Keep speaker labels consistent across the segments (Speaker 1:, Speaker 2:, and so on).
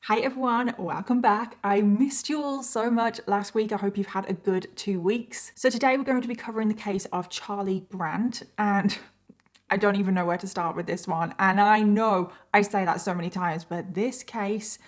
Speaker 1: Hi everyone, welcome back. I missed you all so much last week. I hope you've had a good 2 weeks. So today we're going to be covering the case of Charlie Brandt, and I don't even know where to start with this one. And I know I say that so many times, but this case...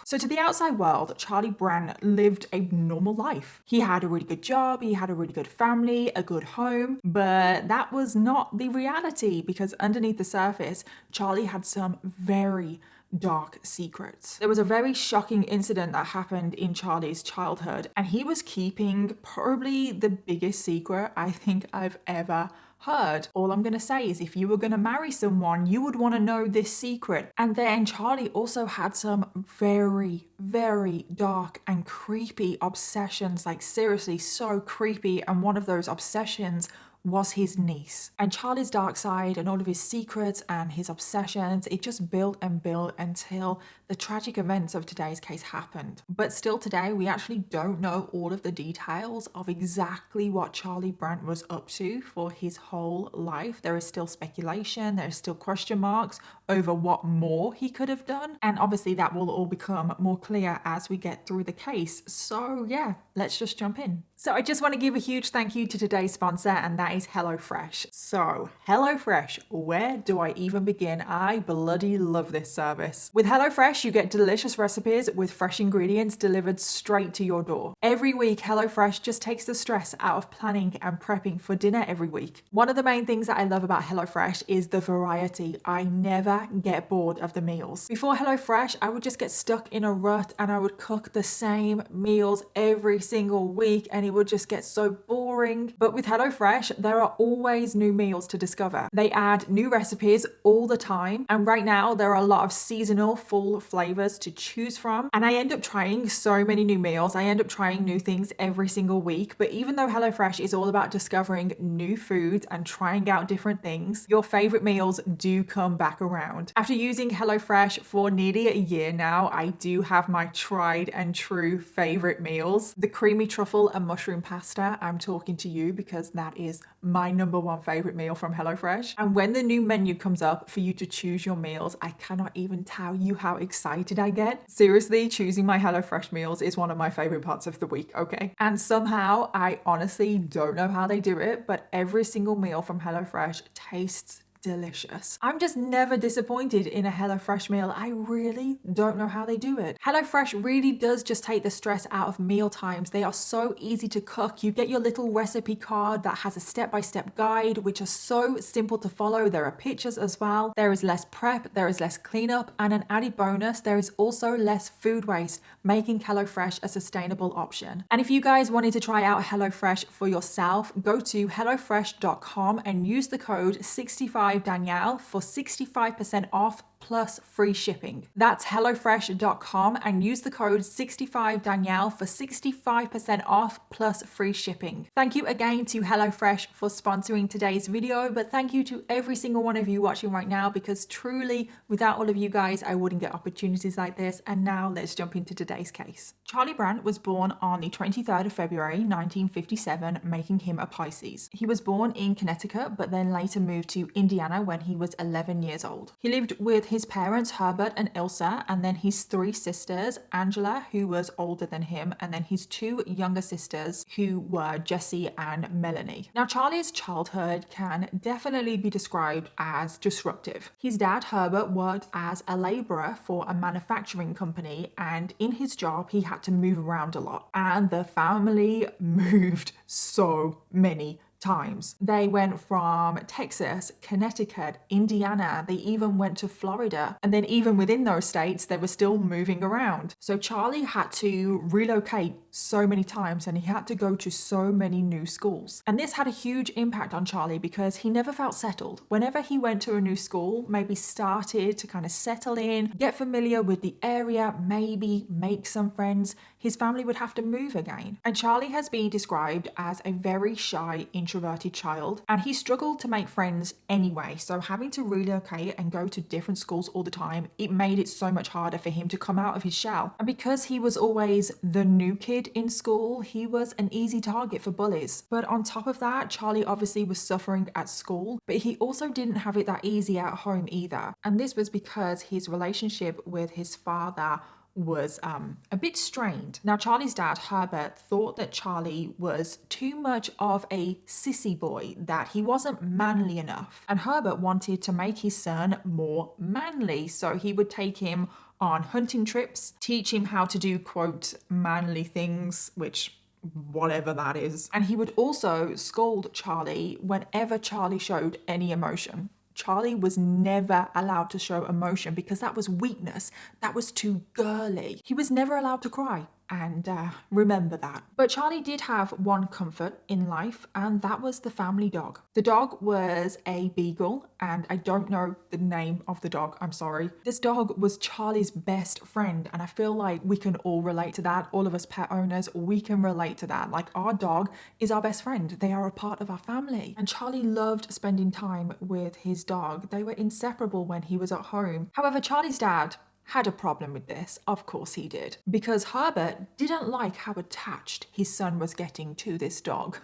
Speaker 1: So to the outside world, Charlie Brandt lived a normal life. He had a really good job, he had a really good family, a good home, but that was not the reality because underneath the surface, Charlie had some very dark secrets. There was a very shocking incident that happened in Charlie's childhood, and he was keeping probably the biggest secret I think I've ever heard. All I'm gonna say is if you were gonna marry someone, you would want to know this secret. And then Charlie also had some very, very dark and creepy obsessions, like seriously so creepy, and one of those obsessions was his niece. And Charlie's dark side and all of his secrets and his obsessions, it just built and built until the tragic events of today's case happened. But still today, we actually don't know all of the details of exactly what Charlie Brandt was up to for his whole life. There is still speculation, there is still question marks over what more he could have done. And obviously that will all become more clear as we get through the case. So yeah, let's just jump in. So I just want to give a huge thank you to today's sponsor, and that is HelloFresh. So HelloFresh, where do I even begin? I bloody love this service. With HelloFresh, you get delicious recipes with fresh ingredients delivered straight to your door. Every week, HelloFresh just takes the stress out of planning and prepping for dinner every week. One of the main things that I love about HelloFresh is the variety. I never get bored of the meals. Before HelloFresh, I would just get stuck in a rut and I would cook the same meals every single week, and it would just get so boring. But with HelloFresh, there are always new meals to discover. They add new recipes all the time, and right now there are a lot of seasonal full flavors to choose from, and I end up trying so many new meals. I end up trying new things every single week. But even though HelloFresh is all about discovering new foods and trying out different things, your favorite meals do come back around. After using HelloFresh for nearly a year now, I do have my tried and true favorite meals. The creamy truffle and mushroom pasta, I'm talking to you because that is my #1 favorite meal from HelloFresh. And when the new menu comes up for you to choose your meals, I cannot even tell you how excited I get. Seriously, choosing my HelloFresh meals is one of my favorite parts of the week, okay? And somehow, I honestly don't know how they do it, but every single meal from HelloFresh tastes delicious. I'm just never disappointed in a HelloFresh meal. I really don't know how they do it. HelloFresh really does just take the stress out of meal times. They are so easy to cook. You get your little recipe card that has a step-by-step guide, which are so simple to follow. There are pictures as well. There is less prep, there is less cleanup, and an added bonus, there is also less food waste, making HelloFresh a sustainable option. And if you guys wanted to try out HelloFresh for yourself, go to hellofresh.com and use the code 65Danielle for 65% off plus free shipping. That's hellofresh.com and use the code 65Danielle for 65% off plus free shipping. Thank you again to HelloFresh for sponsoring today's video, but thank you to every single one of you watching right now, because truly without all of you guys, I wouldn't get opportunities like this. And now let's jump into today's case. Charlie Brandt was born on the 23rd of February 1957, making him a Pisces. He was born in Connecticut, but then later moved to Indiana when he was 11 years old. He lived with his parents, Herbert and Ilsa, and then his 3 sisters, Angela, who was older than him, and then his 2 younger sisters, who were Jessie and Melanie. Now, Charlie's childhood can definitely be described as disruptive. His dad, Herbert, worked as a laborer for a manufacturing company, and in his job, he had to move around a lot. And the family moved so many times. They went from Texas, Connecticut, Indiana, they even went to Florida. And then even within those states, they were still moving around. So Charlie had to relocate so many times, and he had to go to so many new schools. And this had a huge impact on Charlie because he never felt settled. Whenever he went to a new school, maybe started to kind of settle in, get familiar with the area, maybe make some friends, his family would have to move again. And Charlie has been described as a very shy, introverted introverted child, and he struggled to make friends anyway. So having to relocate and go to different schools all the time, it made it so much harder for him to come out of his shell. And because he was always the new kid in school, he was an easy target for bullies. But on top of that, Charlie obviously was suffering at school, but he also didn't have it that easy at home either. And this was because his relationship with his father was a bit strained. Now, Charlie's dad, Herbert, thought that Charlie was too much of a sissy boy, that he wasn't manly enough. And Herbert wanted to make his son more manly, so he would take him on hunting trips, teach him how to do, quote, manly things, which whatever that is. And he would also scold Charlie whenever Charlie showed any emotion. Charlie was never allowed to show emotion because that was weakness. That was too girly. He was never allowed to cry. And remember that. But Charlie did have one comfort in life, and that was the family dog. The dog was a beagle, and I don't know the name of the dog, I'm sorry. This dog was Charlie's best friend, and I feel like we can all relate to that. All of us pet owners, we can relate to that. Like, our dog is our best friend. They are a part of our family. And Charlie loved spending time with his dog. They were inseparable when he was at home. However, Charlie's dad had a problem with this. Of course he did. Because Herbert didn't like how attached his son was getting to this dog.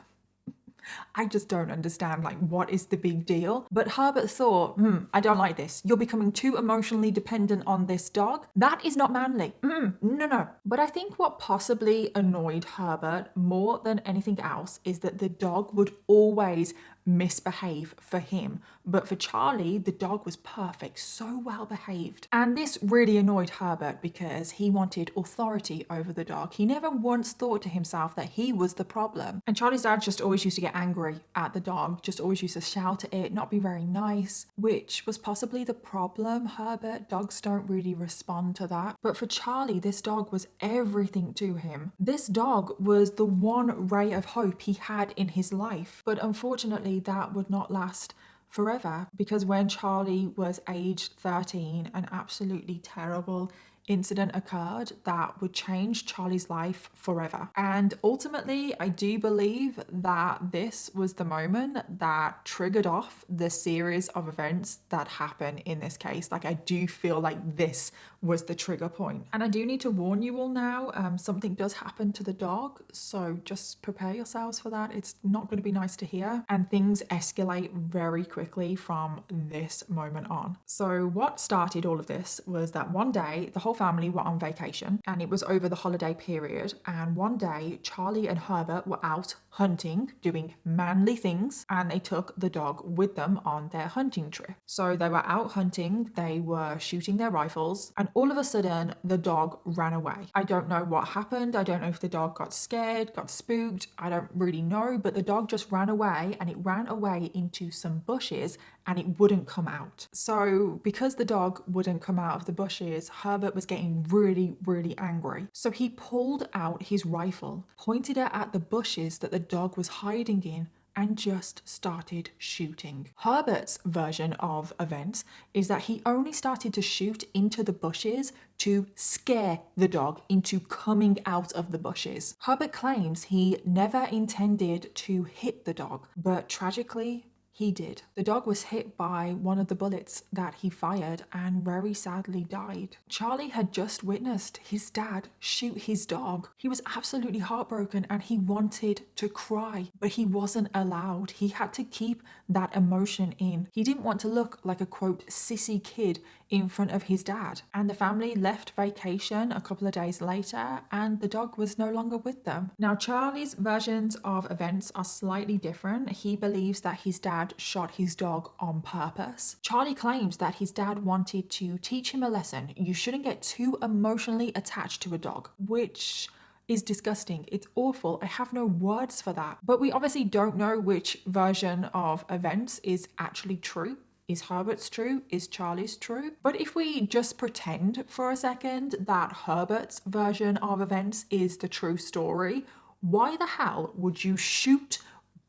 Speaker 1: I just don't understand, like, what is the big deal? But Herbert thought, I don't like this. You're becoming too emotionally dependent on this dog. That is not manly. No. But I think what possibly annoyed Herbert more than anything else is that the dog would always misbehave for him. But for Charlie, the dog was perfect, so well behaved. And this really annoyed Herbert because he wanted authority over the dog. He never once thought to himself that he was the problem. And Charlie's dad just always used to get angry at the dog, just always used to shout at it, not be very nice, which was possibly the problem. Herbert, dogs don't really respond to that. But for Charlie, this dog was everything to him. This dog was the one ray of hope he had in his life. But unfortunately, that would not last forever, because when Charlie was aged 13, an absolutely terrible incident occurred that would change Charlie's life forever. And ultimately, I do believe that this was the moment that triggered off the series of events that happen in this case. Like, I do feel like this was the trigger point. And I do need to warn you all now, something does happen to the dog, so just prepare yourselves for that. It's not going to be nice to hear, and things escalate very quickly from this moment on. So what started all of this was that one day the whole family were on vacation, and it was over the holiday period, and one day Charlie and Herbert were out hunting, doing manly things, and they took the dog with them on their hunting trip. So they were out hunting, they were shooting their rifles, and all of a sudden the dog ran away. I don't know what happened. I don't know if the dog got scared, got spooked. I don't really know, but the dog just ran away, and it ran away into some bushes, and it wouldn't come out. So because the dog wouldn't come out of the bushes, Herbert was getting really, really angry. So he pulled out his rifle, pointed it at the bushes that the dog was hiding in, and just started shooting. Herbert's version of events is that he only started to shoot into the bushes to scare the dog into coming out of the bushes. Herbert claims he never intended to hit the dog, but tragically, he did. The dog was hit by one of the bullets that he fired and very sadly died. Charlie had just witnessed his dad shoot his dog. He was absolutely heartbroken and he wanted to cry, but he wasn't allowed. He had to keep that emotion in. He didn't want to look like a, quote, sissy kid in front of his dad. And the family left vacation a couple of days later, and the dog was no longer with them. Now, Charlie's versions of events are slightly different. He believes that his dad shot his dog on purpose. Charlie claims that his dad wanted to teach him a lesson. You shouldn't get too emotionally attached to a dog, which is disgusting. It's awful. I have no words for that. But we obviously don't know which version of events is actually true. Is Herbert's true? Is Charlie's true? But if we just pretend for a second that Herbert's version of events is the true story, why the hell would you shoot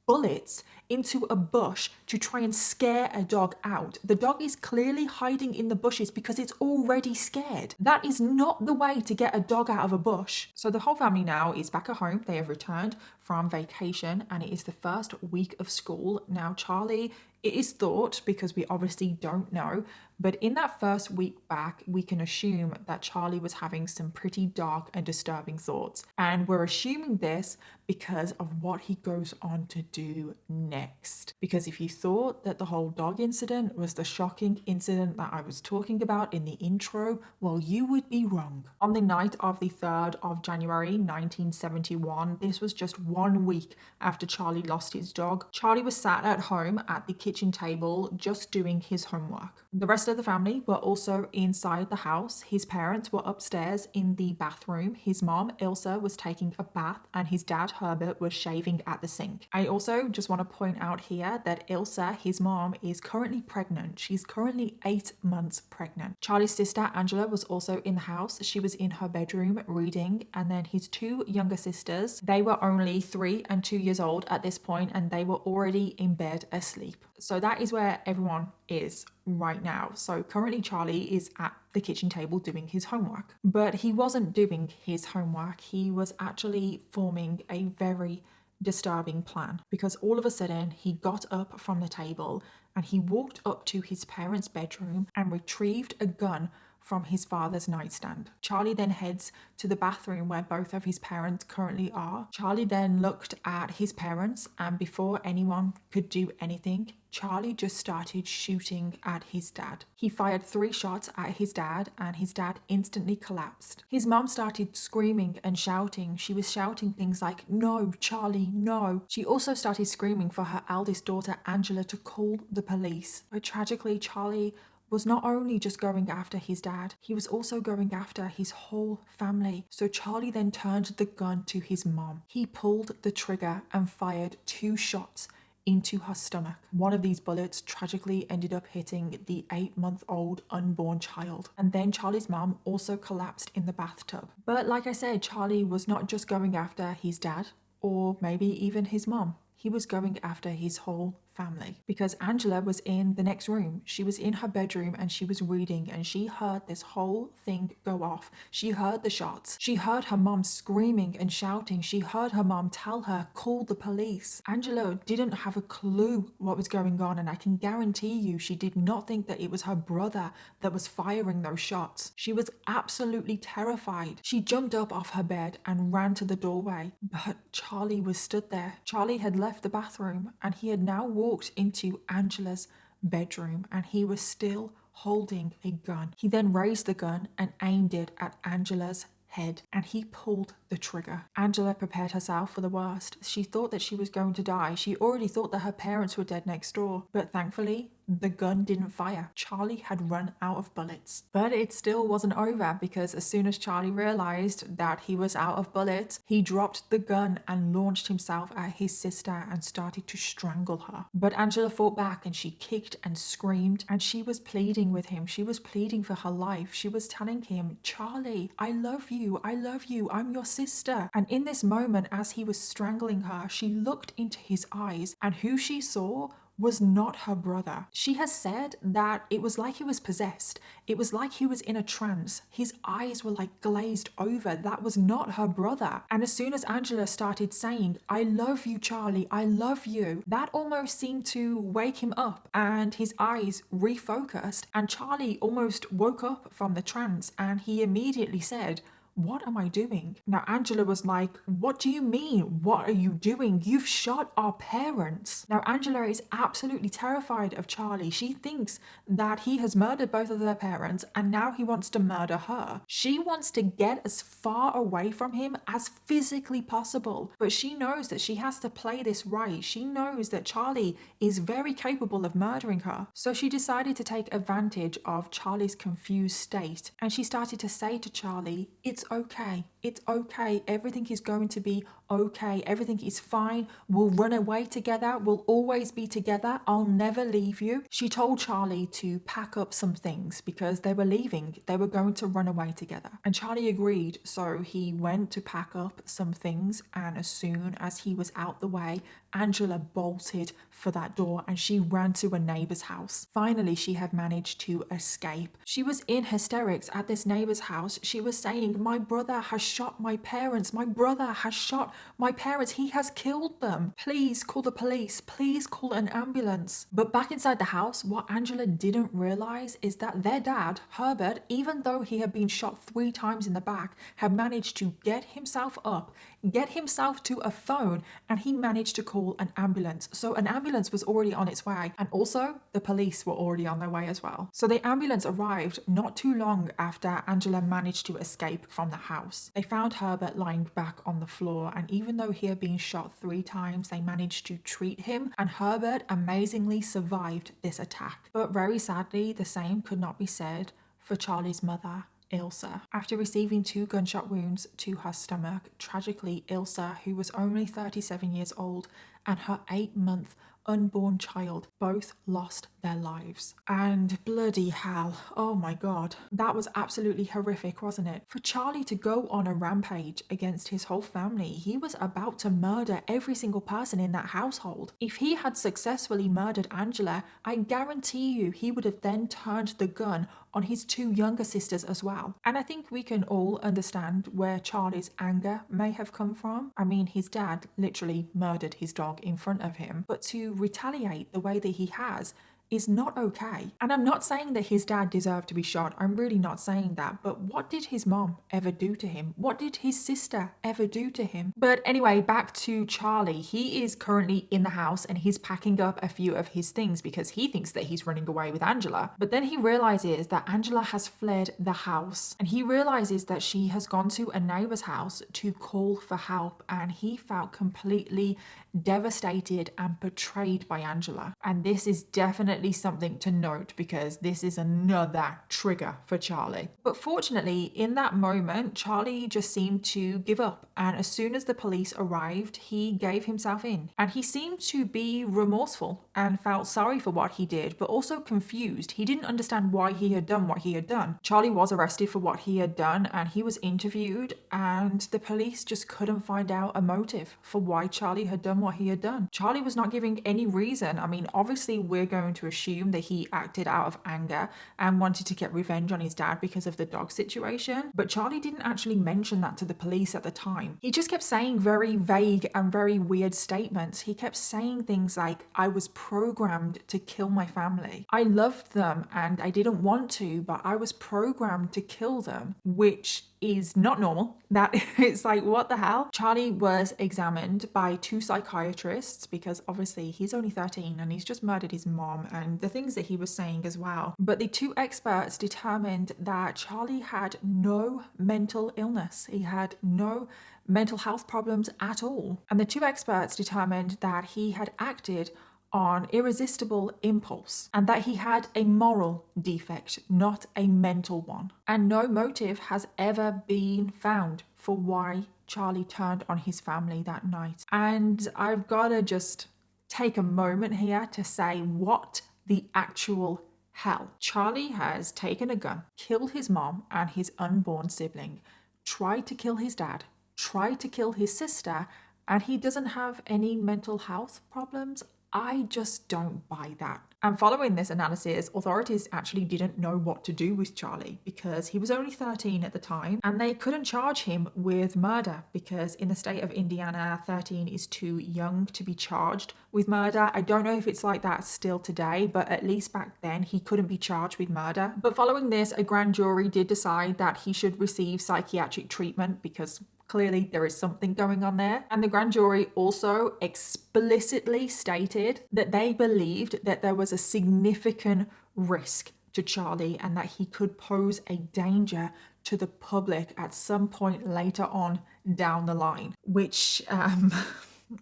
Speaker 1: bullets into a bush to try and scare a dog out. The dog is clearly hiding in the bushes because it's already scared. That is not the way to get a dog out of a bush. So the whole family now is back at home. They have returned from vacation and it is the first week of school. Now Charlie, it is thought, because we obviously don't know, but in that first week back, we can assume that Charlie was having some pretty dark and disturbing thoughts. And we're assuming this because of what he goes on to do next. Because if you thought that the whole dog incident was the shocking incident that I was talking about in the intro, well, you would be wrong. On the night of the 3rd of January 1971, this was just 1 week after Charlie lost his dog, Charlie was sat at home at the kitchen table just doing his homework. The rest of the family were also inside the house. His parents were upstairs in the bathroom. His mom, Ilsa, was taking a bath and his dad, Herbert, was shaving at the sink. I also just want to point out here that Ilsa, his mom, is currently pregnant. She's currently 8 months pregnant. Charlie's sister, Angela, was also in the house. She was in her bedroom reading, and then his 2 younger sisters, they were only 3 and 2 years old at this point, and they were already in bed asleep. So that is where everyone is right now. So currently Charlie is at the kitchen table doing his homework, but he wasn't doing his homework. He was actually forming a very disturbing plan, because all of a sudden he got up from the table and he walked up to his parents' bedroom and retrieved a gun from his father's nightstand. Charlie then heads to the bathroom where both of his parents currently are. Charlie then looked at his parents, and before anyone could do anything, Charlie just started shooting at his dad. He fired 3 shots at his dad and his dad instantly collapsed. His mom started screaming and shouting. She was shouting things like, "No, Charlie, no." She also started screaming for her eldest daughter, Angela, to call the police. But tragically, Charlie was not only just going after his dad, he was also going after his whole family. So Charlie then turned the gun to his mom. He pulled the trigger and fired 2 shots into her stomach. One of these bullets tragically ended up hitting the 8-month-old unborn child. And then Charlie's mom also collapsed in the bathtub. But like I said, Charlie was not just going after his dad or maybe even his mom. He was going after his whole family, because Angela was in the next room. She was in her bedroom and she was reading, and she heard this whole thing go off. She heard the shots. She heard her mom screaming and shouting. She heard her mom tell her, "Call the police." Angela didn't have a clue what was going on, and I can guarantee you she did not think that it was her brother that was firing those shots. She was absolutely terrified. She jumped up off her bed and ran to the doorway, but Charlie was stood there. Charlie had left the bathroom and he had now walked into Angela's bedroom, and he was still holding a gun. He then raised the gun and aimed it at Angela's head, and he pulled the trigger. Angela prepared herself for the worst. She thought that she was going to die. She already thought that her parents were dead next door, but thankfully the gun didn't fire. Charlie had run out of bullets. But it still wasn't over, because as soon as Charlie realized that he was out of bullets, he dropped the gun and launched himself at his sister and started to strangle her. But Angela fought back and she kicked and screamed, and she was pleading with him. She was pleading for her life. She was telling him, "Charlie, I love you. I love you. I'm your sister." And in this moment, as he was strangling her, she looked into his eyes, and who she saw was not her brother. She has said that it was like he was possessed. It was like he was in a trance. His eyes were like glazed over. That was not her brother. And as soon as Angela started saying, "I love you, Charlie, I love you," that almost seemed to wake him up, and his eyes refocused, and Charlie almost woke up from the trance, and he immediately said, "What am I doing?" Now Angela was like, "What do you mean? What are you doing? You've shot our parents." Now Angela is absolutely terrified of Charlie. She thinks that he has murdered both of their parents and now he wants to murder her. She wants to get as far away from him as physically possible, but she knows that she has to play this right. She knows that Charlie is very capable of murdering her. So she decided to take advantage of Charlie's confused state, and she started to say to Charlie, "It's okay. It's okay. Everything is going to be okay. Everything is fine. We'll run away together. We'll always be together. I'll never leave you." She told Charlie to pack up some things because they were leaving. They were going to run away together. And Charlie agreed. So he went to pack up some things, and as soon as he was out the way, Angela bolted for that door and she ran to a neighbor's house. Finally, she had managed to escape. She was in hysterics at this neighbor's house. She was saying, "My brother has shot my parents. My brother has shot my parents. He has killed them. Please call the police. Please call an ambulance." But back inside the house, what Angela didn't realize is that their dad, Herbert, even though he had been shot 3 times in the back, had managed to get himself up, get himself to a phone, and he managed to call an ambulance. So an ambulance was already on its way, and also the police were already on their way as well. So the ambulance arrived not too long after Angela managed to escape from the house. They found Herbert lying back on the floor, and even though he had been shot 3 times, they managed to treat him, and Herbert amazingly survived this attack. But very sadly, the same could not be said for Charlie's mother, Ilsa. After receiving 2 gunshot wounds to her stomach, tragically, Ilsa, who was only 37 years old, and her 8-month unborn child both lost their lives. And bloody hell, oh my god, that was absolutely horrific, wasn't it? For Charlie to go on a rampage against his whole family, he was about to murder every single person in that household. If he had successfully murdered Angela, I guarantee you he would have then turned the gun on his 2 younger sisters as well. And I think we can all understand where Charlie's anger may have come from. I mean, his dad literally murdered his dog in front of him, but to retaliate the way that he has is not okay. And I'm not saying that his dad deserved to be shot. I'm really not saying that. But what did his mom ever do to him? What did his sister ever do to him? But anyway, back to Charlie. He is currently in the house and he's packing up a few of his things because he thinks that he's running away with Angela. But then he realizes that Angela has fled the house, and he realizes that she has gone to a neighbor's house to call for help, and he felt completely devastated and betrayed by Angela. And this is definitely something to note because this is another trigger for Charlie. But fortunately, in that moment, Charlie just seemed to give up, and as soon as the police arrived, he gave himself in. And he seemed to be remorseful and felt sorry for what he did, but also confused. He didn't understand why he had done what he had done. Charlie was arrested for what he had done and he was interviewed, and the police just couldn't find out a motive for why Charlie had done what he had done. Charlie was not giving any reason. I mean, obviously we're going to assume that he acted out of anger and wanted to get revenge on his dad because of the dog situation, but Charlie didn't actually mention that to the police at the time. He just kept saying very vague and very weird statements. He kept saying things like, "I was programmed to kill my family. I loved them and I didn't want to, but I was programmed to kill them," which is not normal. That it's like, what the hell? Charlie was examined by 2 psychiatrists because obviously he's only 13 and he's just murdered his mom, and the things that he was saying as well. But the 2 experts determined that Charlie had no mental illness. He had no mental health problems at all. And the 2 experts determined that he had acted on irresistible impulse and that he had a moral defect, not a mental one. And no motive has ever been found for why Charlie turned on his family that night. And I've got to just take a moment here to say, what the actual hell? Charlie has taken a gun, killed his mom and his unborn sibling, tried to kill his dad, tried to kill his sister, and he doesn't have any mental health problems. I just don't buy that. And following this analysis, authorities actually didn't know what to do with Charlie because he was only 13 at the time, and they couldn't charge him with murder because in the state of Indiana, 13 is too young to be charged with murder. I don't know if it's like that still today, but at least back then he couldn't be charged with murder. But following this, a grand jury did decide that he should receive psychiatric treatment because clearly there is something going on there. And the grand jury also explicitly stated that they believed that there was a significant risk to Charlie and that he could pose a danger to the public at some point later on down the line, which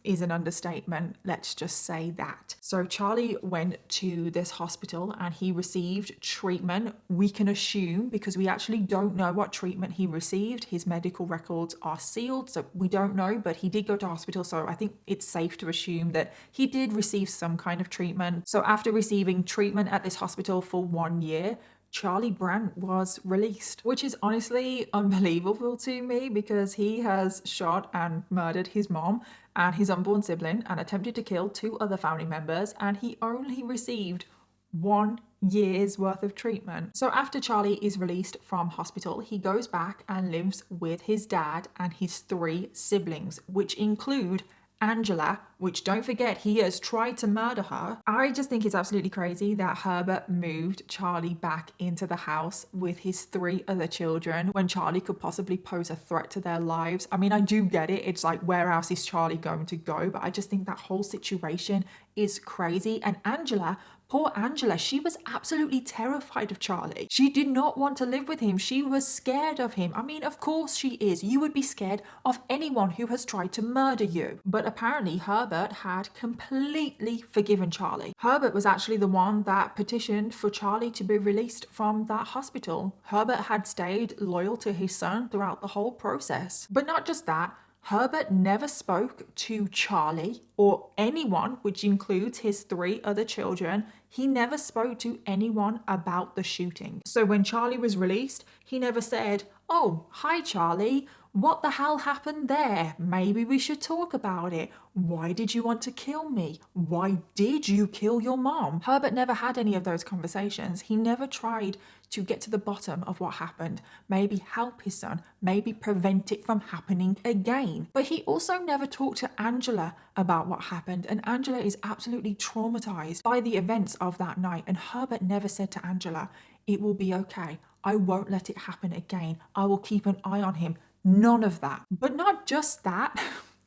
Speaker 1: is an understatement. Let's just say that. So Charlie went to this hospital and he received treatment. We can assume, because we actually don't know what treatment he received. His medical records are sealed, so we don't know, but he did go to hospital. So I think it's safe to assume that he did receive some kind of treatment. So after receiving treatment at this hospital for 1 year, Charlie Brandt was released, which is honestly unbelievable to me because he has shot and murdered his mom and his unborn sibling and attempted to kill 2 other family members, and he only received 1 year's worth of treatment. So after Charlie is released from hospital, he goes back and lives with his dad and his 3 siblings, which include Angela, which don't forget he has tried to murder her. I just think it's absolutely crazy that Herbert moved Charlie back into the house with his 3 other children when Charlie could possibly pose a threat to their lives. I mean, I do get it. It's like, where else is Charlie going to go? But I just think that whole situation is crazy. And Angela, poor Angela, she was absolutely terrified of Charlie. She did not want to live with him. She was scared of him. I mean, of course she is. You would be scared of anyone who has tried to murder you. But apparently Herbert had completely forgiven Charlie. Herbert was actually the one that petitioned for Charlie to be released from that hospital. Herbert had stayed loyal to his son throughout the whole process. But not just that, Herbert never spoke to Charlie or anyone, which includes his 3 other children. He never spoke to anyone about the shooting. So when Charlie was released, he never said, "Oh, hi Charlie, what the hell happened there? Maybe we should talk about it. Why did you want to kill me? Why did you kill your mom?" Herbert never had any of those conversations. He never tried to get to the bottom of what happened, maybe help his son, maybe prevent it from happening again. But he also never talked to Angela about what happened, and Angela is absolutely traumatized by the events of that night. And Herbert never said to Angela, "It will be okay. I won't let it happen again. I will keep an eye on him." None of that. But not just that.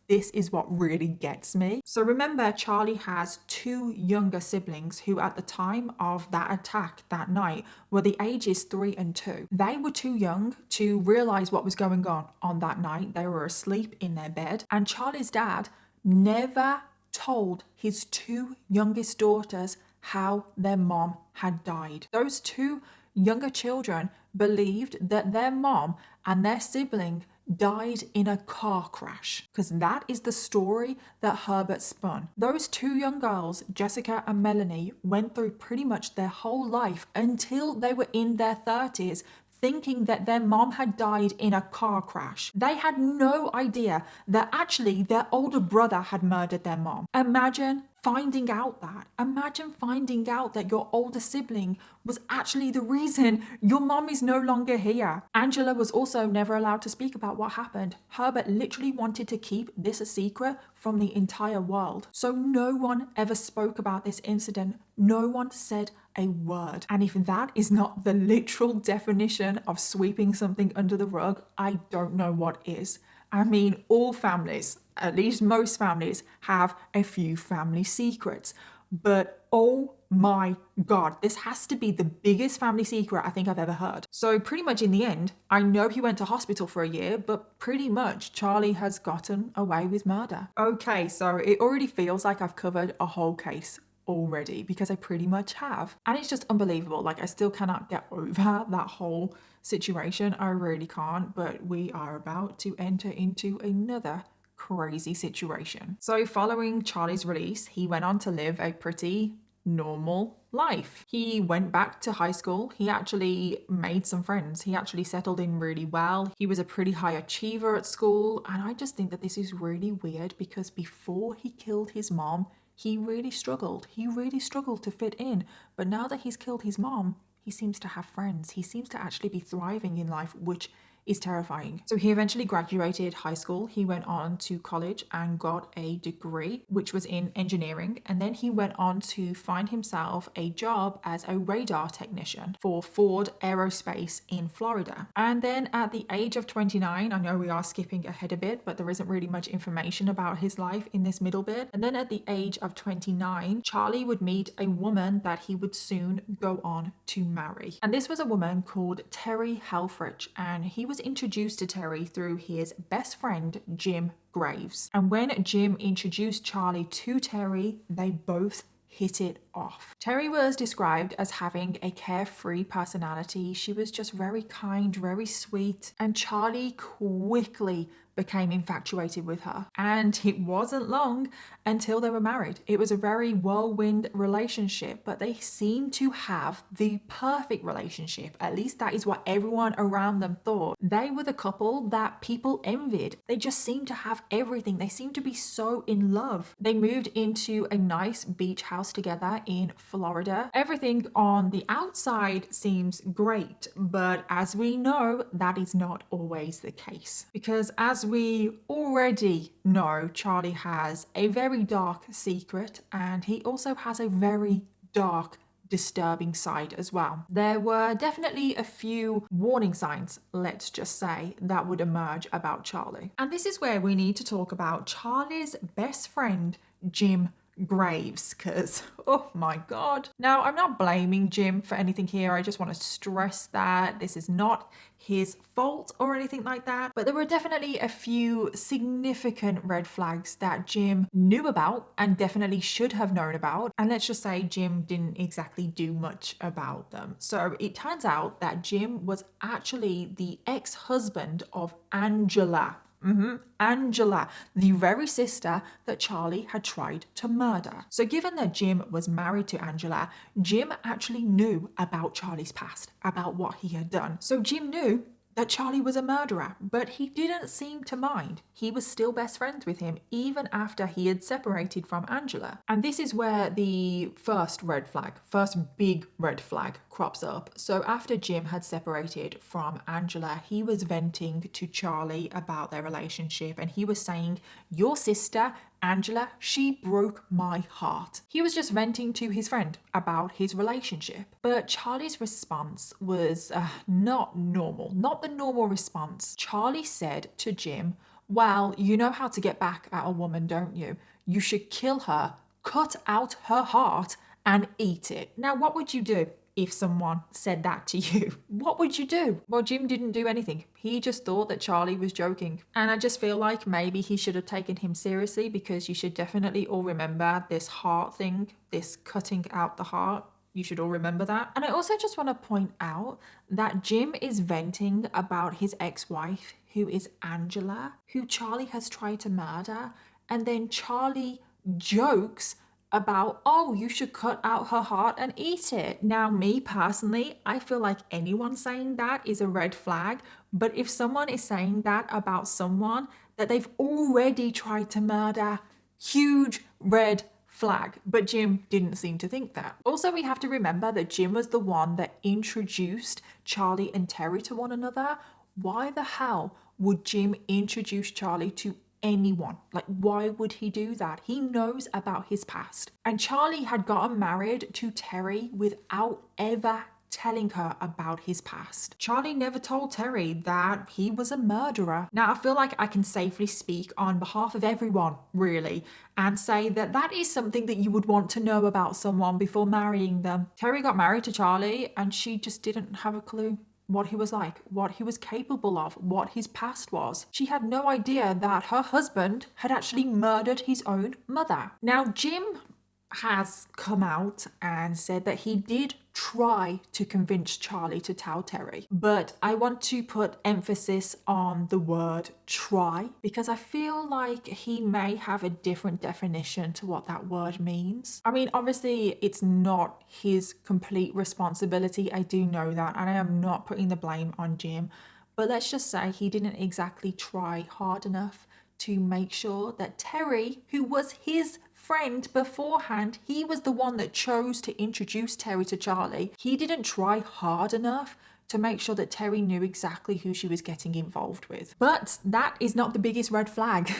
Speaker 1: This is what really gets me. So remember, Charlie has 2 younger siblings who at the time of that attack that night were the ages 3 and 2. They were too young to realize what was going on that night. They were asleep in their bed. And Charlie's dad never told his 2 youngest daughters how their mom had died. Those 2 younger children believed that their mom and their sibling died in a car crash, because that is the story that Herbert spun. Those 2 young girls, Jessica and Melanie, went through pretty much their whole life until they were in their 30s thinking that their mom had died in a car crash. They had no idea that actually their older brother had murdered their mom. Imagine finding out that. Imagine finding out that your older sibling was actually the reason your mom is no longer here. Angela was also never allowed to speak about what happened. Herbert literally wanted to keep this a secret from the entire world. So no one ever spoke about this incident. No one said a word. And if that is not the literal definition of sweeping something under the rug, I don't know what is. I mean, all families, at least most families, have a few family secrets. But oh my God, this has to be the biggest family secret I think I've ever heard. So pretty much in the end, I know he went to hospital for a year, but pretty much Charlie has gotten away with murder. Okay, so it already feels like I've covered a whole case already, because I pretty much have. And it's just unbelievable. Like, I still cannot get over that whole situation. I really can't, but we are about to enter into another crazy situation. So following Charlie's release, he went on to live a pretty normal life. He went back to high school. He actually made some friends. He actually settled in really well. He was a pretty high achiever at school. And I just think that this is really weird, because before he killed his mom, he really struggled. He really struggled to fit in. But now that he's killed his mom, he seems to have friends. He seems to actually be thriving in life, which is terrifying. So he eventually graduated high school. He went on to college and got a degree, which was in engineering. And then he went on to find himself a job as a radar technician for Ford Aerospace in Florida. And then at the age of 29, I know we are skipping ahead a bit, but there isn't really much information about his life in this middle bit. And then at the age of 29, Charlie would meet a woman that he would soon go on to marry. And this was a woman called Terry Helfrich, and he was introduced to Terry through his best friend, Jim Graves. And when Jim introduced Charlie to Terry, they both hit it off. Terry was described as having a carefree personality. She was just very kind, very sweet, and Charlie quickly became infatuated with her. And it wasn't long until they were married. It was a very whirlwind relationship, but they seemed to have the perfect relationship. At least that is what everyone around them thought. They were the couple that people envied. They just seemed to have everything. They seemed to be so in love. They moved into a nice beach house together in Florida. Everything on the outside seems great, but as we know, that is not always the case. Because as we already know, Charlie has a very dark secret, and he also has a very dark, disturbing side as well. There were definitely a few warning signs, let's just say, that would emerge about Charlie. And this is where we need to talk about Charlie's best friend, Jim Graves, because oh my god. Now, I'm not blaming Jim for anything here. I just want to stress that this is not his fault or anything like that, but there were definitely a few significant red flags that Jim knew about and definitely should have known about, and let's just say Jim didn't exactly do much about them. So it turns out that Jim was actually the ex-husband of Angela. Angela, the very sister that Charlie had tried to murder. So given that Jim was married to Angela, Jim actually knew about Charlie's past, about what he had done. So Jim knew that Charlie was a murderer, but he didn't seem to mind. He was still best friends with him even after he had separated from Angela. And this is where the first big red flag crops up. So after Jim had separated from Angela, he was venting to Charlie about their relationship, and he was saying, "Your sister Angela, she broke my heart." He was just venting to his friend about his relationship. But Charlie's response was not normal, not the normal response. Charlie said to Jim, "Well, you know how to get back at a woman, don't you? You should kill her, cut out her heart, and eat it." Now, what would you do if someone said that to you? What would you do? Well, Jim didn't do anything. He just thought that Charlie was joking. And I just feel like maybe he should have taken him seriously, because you should definitely all remember this heart thing, this cutting out the heart. You should all remember that. And I also just want to point out that Jim is venting about his ex-wife, who is Angela, who Charlie has tried to murder. And then Charlie jokes about, "Oh, you should cut out her heart and eat it." Now, me personally, I feel like anyone saying that is a red flag. But if someone is saying that about someone that they've already tried to murder, huge red flag. But Jim didn't seem to think that. Also, we have to remember that Jim was the one that introduced Charlie and Terry to one another. Why the hell would Jim introduce Charlie to anyone? Like, why would he do that? He knows about his past. And Charlie had gotten married to Terry without ever telling her about his past. Charlie never told Terry that he was a murderer. Now, I feel like I can safely speak on behalf of everyone, really, and say that that is something that you would want to know about someone before marrying them. Terry got married to Charlie, and she just didn't have a clue what he was like, what he was capable of, what his past was. She had no idea that her husband had actually murdered his own mother. Now, Jim has come out and said that he did try to convince Charlie to tell Terry, but I want to put emphasis on the word try, because I feel like he may have a different definition to what that word means. I mean, obviously it's not his complete responsibility, I do know that, and I am not putting the blame on Jim, but let's just say he didn't exactly try hard enough to make sure that Terry, who was his friend beforehand, he was the one that chose to introduce Terry to Charlie. He didn't try hard enough to make sure that Terry knew exactly who she was getting involved with. But that is not the biggest red flag.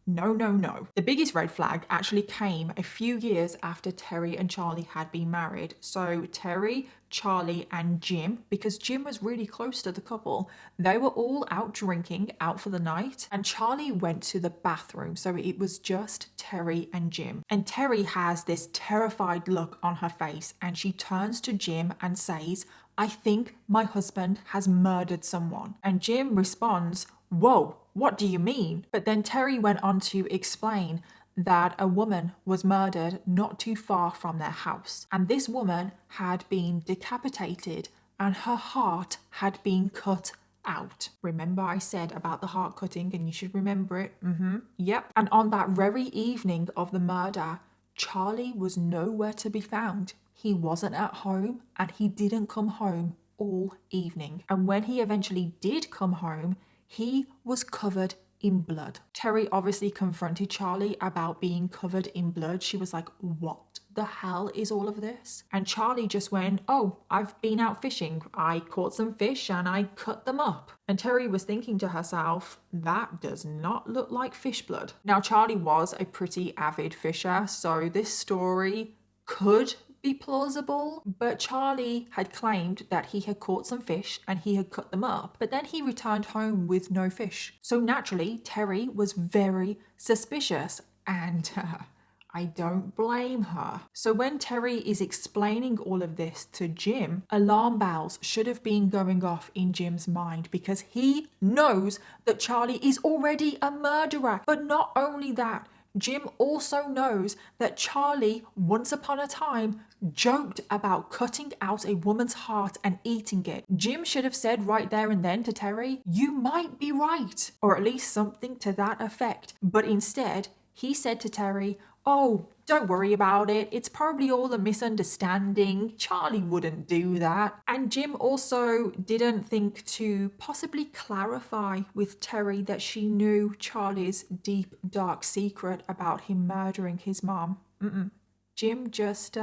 Speaker 1: No, no, no. The biggest red flag actually came a few years after Terry and Charlie had been married. So Terry, Charlie, and Jim, because Jim was really close to the couple, they were all out drinking, out for the night, and Charlie went to the bathroom. So it was just Terry and Jim. And Terry has this terrified look on her face, and she turns to Jim and says, "I think my husband has murdered someone." And Jim responds, "Whoa, what do you mean?" But then Terry went on to explain that a woman was murdered not too far from their house. And this woman had been decapitated and her heart had been cut out. Remember I said about the heart cutting, and you should remember it. Yep. And on that very evening of the murder, Charlie was nowhere to be found. He wasn't at home and he didn't come home all evening. And when he eventually did come home, he was covered in blood. Terry obviously confronted Charlie about being covered in blood. She was like, what the hell is all of this? And Charlie just went, oh, I've been out fishing. I caught some fish and I cut them up. And Terry was thinking to herself, that does not look like fish blood. Now, Charlie was a pretty avid fisher, so this story could be plausible, but Charlie had claimed that he had caught some fish and he had cut them up, but then he returned home with no fish. So naturally, Terry was very suspicious, and I don't blame her. So when Terry is explaining all of this to Jim, alarm bells should have been going off in Jim's mind, because he knows that Charlie is already a murderer. But not only that, Jim also knows that Charlie, once upon a time, joked about cutting out a woman's heart and eating it. Jim should have said right there and then to Terry, you might be right, or at least something to that effect. But instead, he said to Terry, oh, don't worry about it. It's probably all a misunderstanding. Charlie wouldn't do that. And Jim also didn't think to possibly clarify with Terry that she knew Charlie's deep, dark secret about him murdering his mom. Jim just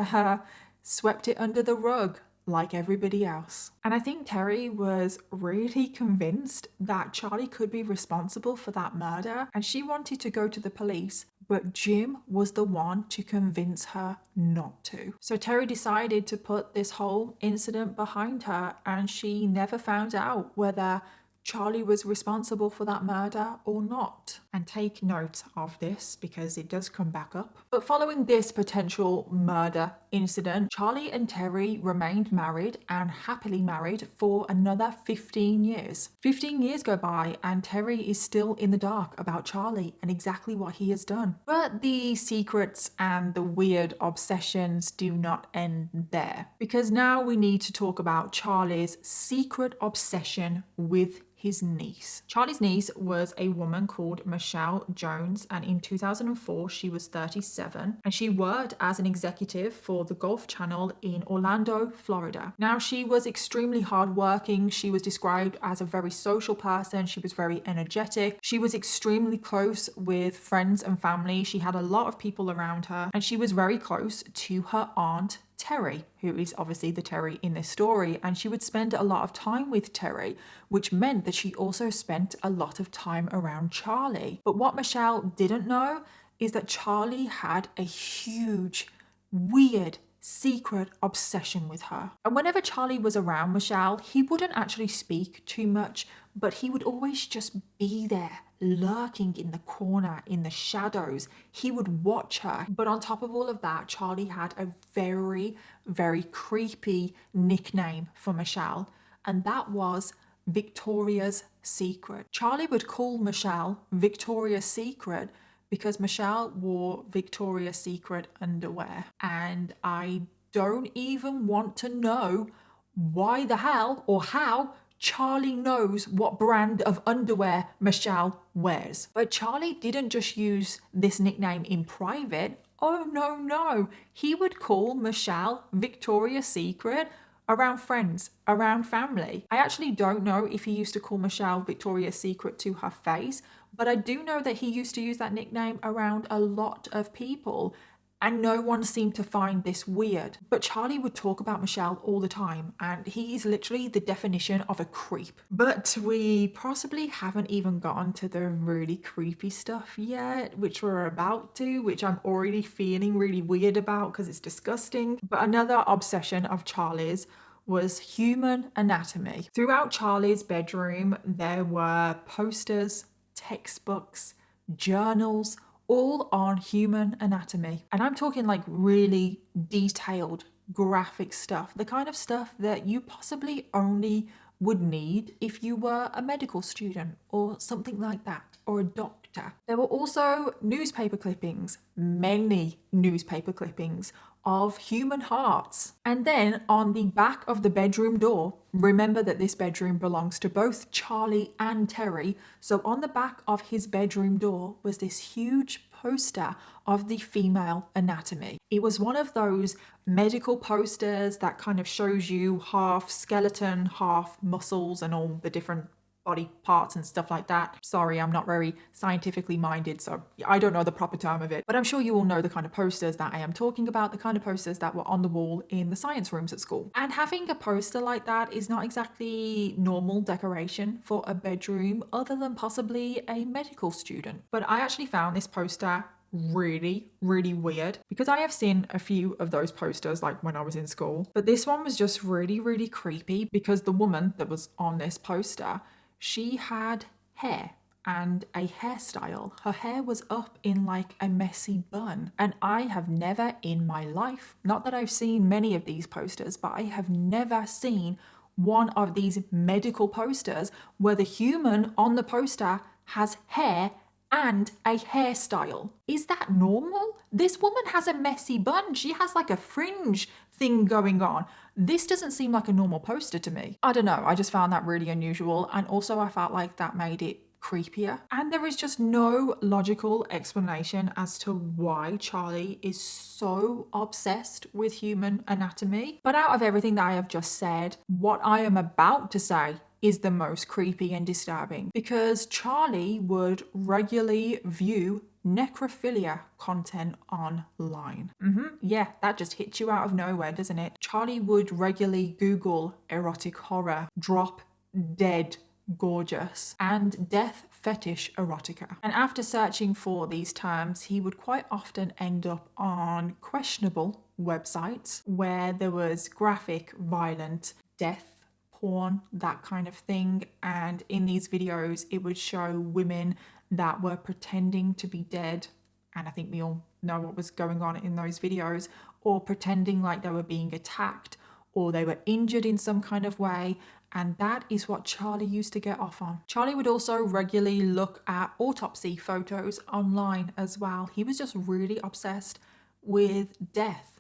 Speaker 1: swept it under the rug like everybody else. And I think Terry was really convinced that Charlie could be responsible for that murder, and she wanted to go to the police, but Jim was the one to convince her not to. So Terry decided to put this whole incident behind her, and she never found out whether Charlie was responsible for that murder or not. And take note of this because it does come back up. But following this potential murder incident, Charlie and Terry remained married and happily married for another 15 years. 15 years go by and Terry is still in the dark about Charlie and exactly what he has done. But the secrets and the weird obsessions do not end there, because now we need to talk about Charlie's secret obsession with his niece. Charlie's niece was a woman called Michelle Jones, and in 2004 she was 37, and she worked as an executive for the Golf Channel in Orlando, Florida. Now, she was extremely hardworking. She was described as a very social person. She was very energetic. She was extremely close with friends and family. She had a lot of people around her, and she was very close to her aunt Terry, who is obviously the Terry in this story, and she would spend a lot of time with Terry, which meant that she also spent a lot of time around Charlie. But what Michelle didn't know is that Charlie had a huge, weird, secret obsession with her. And whenever Charlie was around Michelle, he wouldn't actually speak too much, but he would always just be there, lurking in the corner, in the shadows. He would watch her. But on top of all of that, Charlie had a very, very creepy nickname for Michelle, and that was Victoria's Secret. Charlie would call Michelle Victoria's Secret because Michelle wore Victoria's Secret underwear. And I don't even want to know why the hell or how Charlie knows what brand of underwear Michelle wears. But Charlie didn't just use this nickname in private. Oh, no. He would call Michelle Victoria's Secret around friends, around family. I actually don't know if he used to call Michelle Victoria's Secret to her face, but I do know that he used to use that nickname around a lot of people, and no one seemed to find this weird. But Charlie would talk about Michelle all the time, and he is literally the definition of a creep. But we possibly haven't even gotten to the really creepy stuff yet, which we're about to, which I'm already feeling really weird about because it's disgusting. But another obsession of Charlie's was human anatomy. Throughout Charlie's bedroom, there were posters, textbooks, journals, all on human anatomy. And I'm talking like really detailed, graphic stuff, the kind of stuff that you possibly only would need if you were a medical student or something like that, or a doctor. There were also newspaper clippings, many newspaper clippings of human hearts. And then on the back of the bedroom door, remember that this bedroom belongs to both Charlie and Terry, so on the back of his bedroom door was this huge poster of the female anatomy. It was one of those medical posters that kind of shows you half skeleton, half muscles, and all the different body parts and stuff like that. Sorry, I'm not very scientifically minded, so I don't know the proper term of it, but I'm sure you all know the kind of posters that I am talking about, the kind of posters that were on the wall in the science rooms at school. And having a poster like that is not exactly normal decoration for a bedroom, other than possibly a medical student. But I actually found this poster really weird, because I have seen a few of those posters like when I was in school, but this one was just really creepy, because the woman that was on this poster, she had hair and a hairstyle. Her hair was up in like a messy bun. And I have never in my life, not that I've seen many of these posters, but I have never seen one of these medical posters where the human on the poster has hair and a hairstyle. Is that normal? This woman has a messy bun. She has like a fringe thing going on. This doesn't seem like a normal poster to me. I don't know, I just found that really unusual, and also I felt like that made it creepier. And there is just no logical explanation as to why Charlie is so obsessed with human anatomy. But out of everything that I have just said, what I am about to say is the most creepy and disturbing, because Charlie would regularly view necrophilia content online. Yeah, that just hits you out of nowhere, doesn't it? Charlie would regularly Google erotic horror, drop dead gorgeous, and death fetish erotica. And after searching for these terms, he would quite often end up on questionable websites where there was graphic, violent, death, porn, that kind of thing. And in these videos, it would show women that were pretending to be dead. And I think we all know what was going on in those videos, or pretending like they were being attacked or they were injured in some kind of way. And that is what Charlie used to get off on. Charlie would also regularly look at autopsy photos online as well. He was just really obsessed with death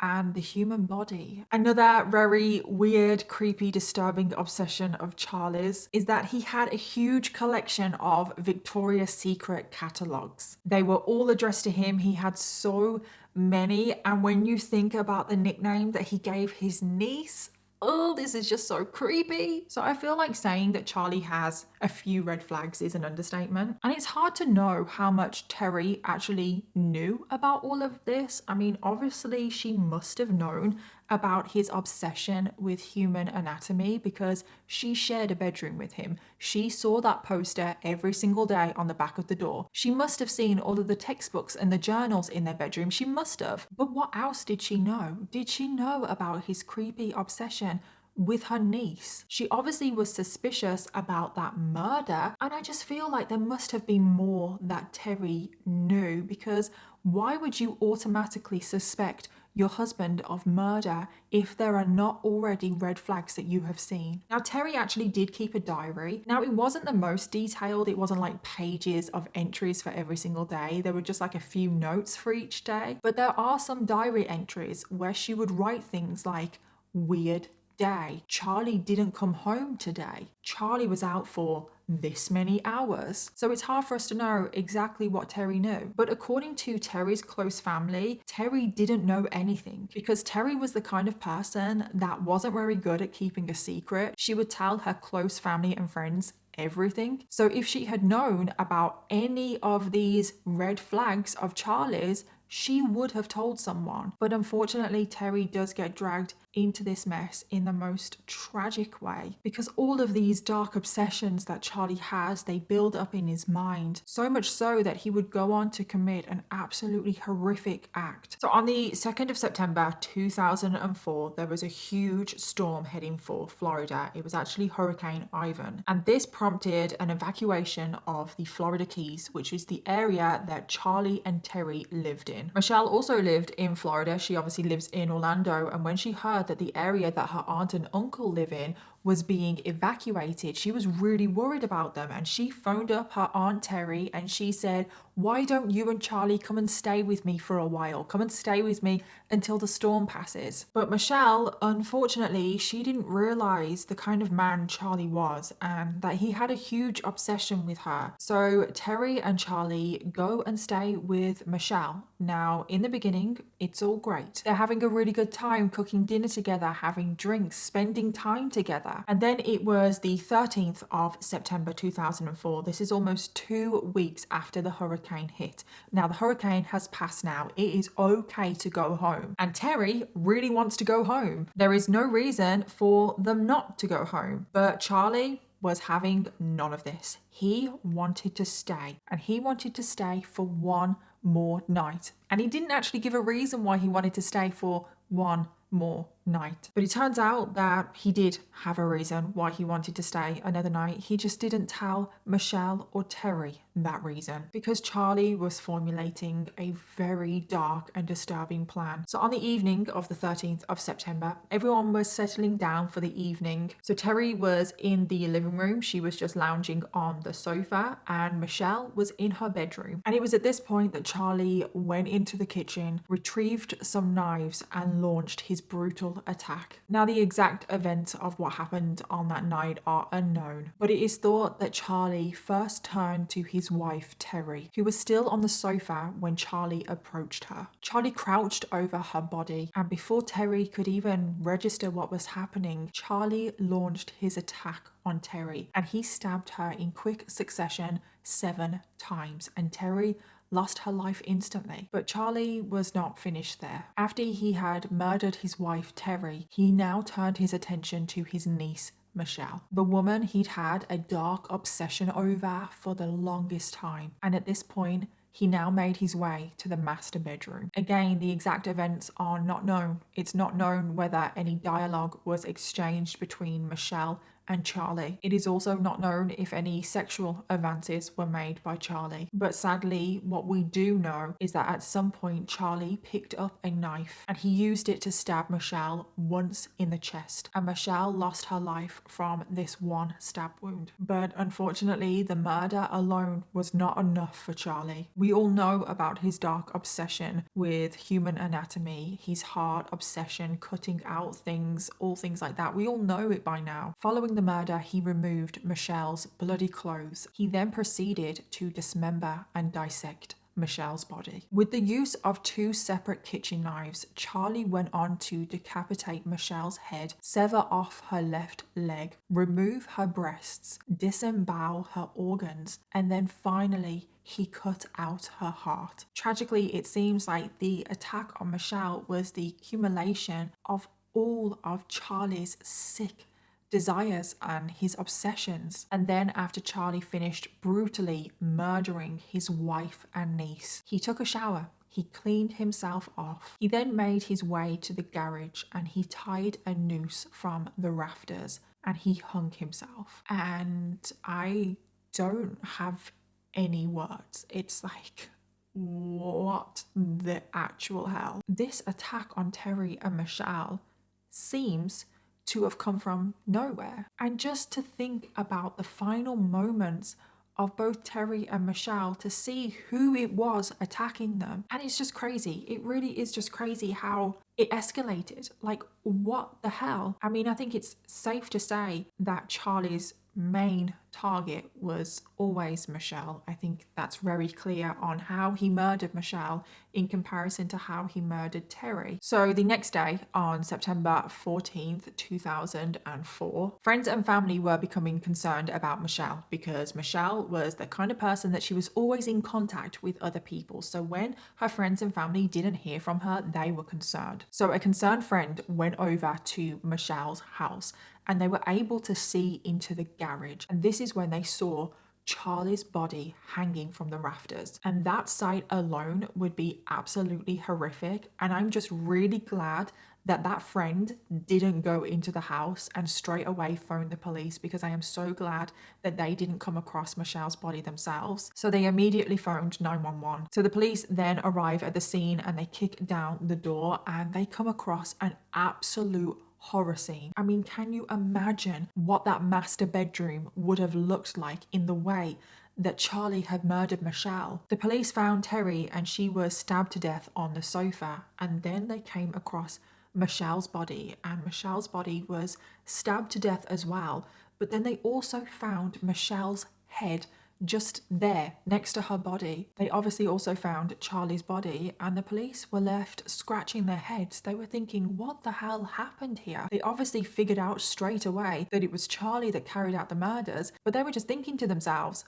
Speaker 1: and the human body. Another very weird, creepy, disturbing obsession of Charlie's is that he had a huge collection of Victoria's Secret catalogues. They were all addressed to him. He had so many. And when you think about the nickname that he gave his niece, oh, this is just so creepy. So I feel like saying that Charlie has a few red flags is an understatement. And it's hard to know how much Terry actually knew about all of this. I mean, obviously she must have known about his obsession with human anatomy, because she shared a bedroom with him. She saw that poster every single day on the back of the door. She must have seen all of the textbooks and the journals in their bedroom. She must have. But what else did she know? Did she know about his creepy obsession with her niece? She obviously was suspicious about that murder, and I just feel like there must have been more that Terry knew, because why would you automatically suspect your husband of murder if there are not already red flags that you have seen? Now, Terry actually did keep a diary. Now, it wasn't the most detailed. It wasn't like pages of entries for every single day. There were just like a few notes for each day. But there are some diary entries where she would write things like, weird day. Charlie didn't come home today. Charlie was out for this many hours. So it's hard for us to know exactly what Terry knew. But according to Terry's close family, Terry didn't know anything, because Terry was the kind of person that wasn't very good at keeping a secret. She would tell her close family and friends everything. So if she had known about any of these red flags of Charlie's, she would have told someone. But unfortunately, Terry does get dragged into this mess in the most tragic way, because all of these dark obsessions that Charlie has, they build up in his mind, so much so that he would go on to commit an absolutely horrific act. So on the 2nd of September 2004, there was a huge storm heading for Florida. It was actually Hurricane Ivan, and this prompted an evacuation of the Florida Keys, which is the area that Charlie and Terry lived in. Michelle also lived in Florida. She obviously lives in Orlando, and when she heard that the area that her aunt and uncle live in was being evacuated. She was really worried about them, and she phoned up her Aunt Terry and she said, why don't you and Charlie come and stay with me for a while? Come and stay with me until the storm passes. But Michelle, unfortunately, she didn't realize the kind of man Charlie was and that he had a huge obsession with her. So Terry and Charlie go and stay with Michelle. Now, in the beginning, it's all great. They're having a really good time cooking dinner together, having drinks, spending time together. And then it was the 13th of September 2004. This is almost 2 weeks after the hurricane hit. Now, the hurricane has passed now. It is okay to go home. And Terry really wants to go home. There is no reason for them not to go home. But Charlie was having none of this. He wanted to stay, and he wanted to stay for one more night. And he didn't actually give a reason why he wanted to stay for one more night. But it turns out that he did have a reason why he wanted to stay another night. He just didn't tell Michelle or Terry that reason, because Charlie was formulating a very dark and disturbing plan. So on the evening of the 13th of September, everyone was settling down for the evening. So Terry was in the living room. She was just lounging on the sofa, and Michelle was in her bedroom. And it was at this point that Charlie went into the kitchen, retrieved some knives, and launched his brutal attack. Now, the exact events of what happened on that night are unknown, but it is thought that Charlie first turned to his wife Terry, who was still on the sofa when Charlie approached her. Charlie crouched over her body, and before Terry could even register what was happening, Charlie launched his attack on Terry, and he stabbed her in quick succession 7 times, and Terry lost her life instantly. But Charlie was not finished there. After he had murdered his wife Terry, he now turned his attention to his niece Michelle, the woman he'd had a dark obsession over for the longest time. And at this point, he now made his way to the master bedroom. Again, the exact events are not known. It's not known whether any dialogue was exchanged between Michelle and Charlie. It is also not known if any sexual advances were made by Charlie. But sadly, what we do know is that at some point Charlie picked up a knife and he used it to stab Michelle once in the chest. And Michelle lost her life from this one stab wound. But unfortunately, the murder alone was not enough for Charlie. We all know about his dark obsession with human anatomy, his hard obsession cutting out things, all things like that. We all know it by now. Following the murder, he removed Michelle's bloody clothes. He then proceeded to dismember and dissect Michelle's body. With the use of 2 separate kitchen knives, Charlie went on to decapitate Michelle's head, sever off her left leg, remove her breasts, disembowel her organs, and then finally he cut out her heart. Tragically, it seems like the attack on Michelle was the accumulation of all of Charlie's sick desires and his obsessions. And then after Charlie finished brutally murdering his wife and niece, he took a shower. He cleaned himself off. He then made his way to the garage and he tied a noose from the rafters and he hung himself. And I don't have any words. It's like, what the actual hell? This attack on Terry and Michelle seems to have come from nowhere. And just to think about the final moments of both Terry and Michelle, to see who it was attacking them. And it's just crazy. It really is just crazy how it escalated. Like, what the hell? I mean, I think it's safe to say that Charlie's main target was always Michelle. I think that's very clear on how he murdered Michelle in comparison to how he murdered Terry. So the next day, on September 14th, 2004, friends and family were becoming concerned about Michelle because Michelle was the kind of person that she was always in contact with other people. So when her friends and family didn't hear from her, they were concerned. So a concerned friend went over to Michelle's house and they were able to see into the garage. And this is when they saw Charlie's body hanging from the rafters. And that sight alone would be absolutely horrific. And I'm just really glad that that friend didn't go into the house and straight away phone the police, because I am so glad that they didn't come across Michelle's body themselves. So they immediately phoned 911. So the police then arrive at the scene and they kick down the door and they come across an absolute horror scene. I mean, can you imagine what that master bedroom would have looked like in the way that Charlie had murdered Michelle? The police found Terry and she was stabbed to death on the sofa, and then they came across Michelle's body, and Michelle's body was stabbed to death as well. But then they also found Michelle's head just there next to her body. They obviously also found Charlie's body, and the police were left scratching their heads. They were thinking, what the hell happened here? They obviously figured out straight away that it was Charlie that carried out the murders, but they were just thinking to themselves,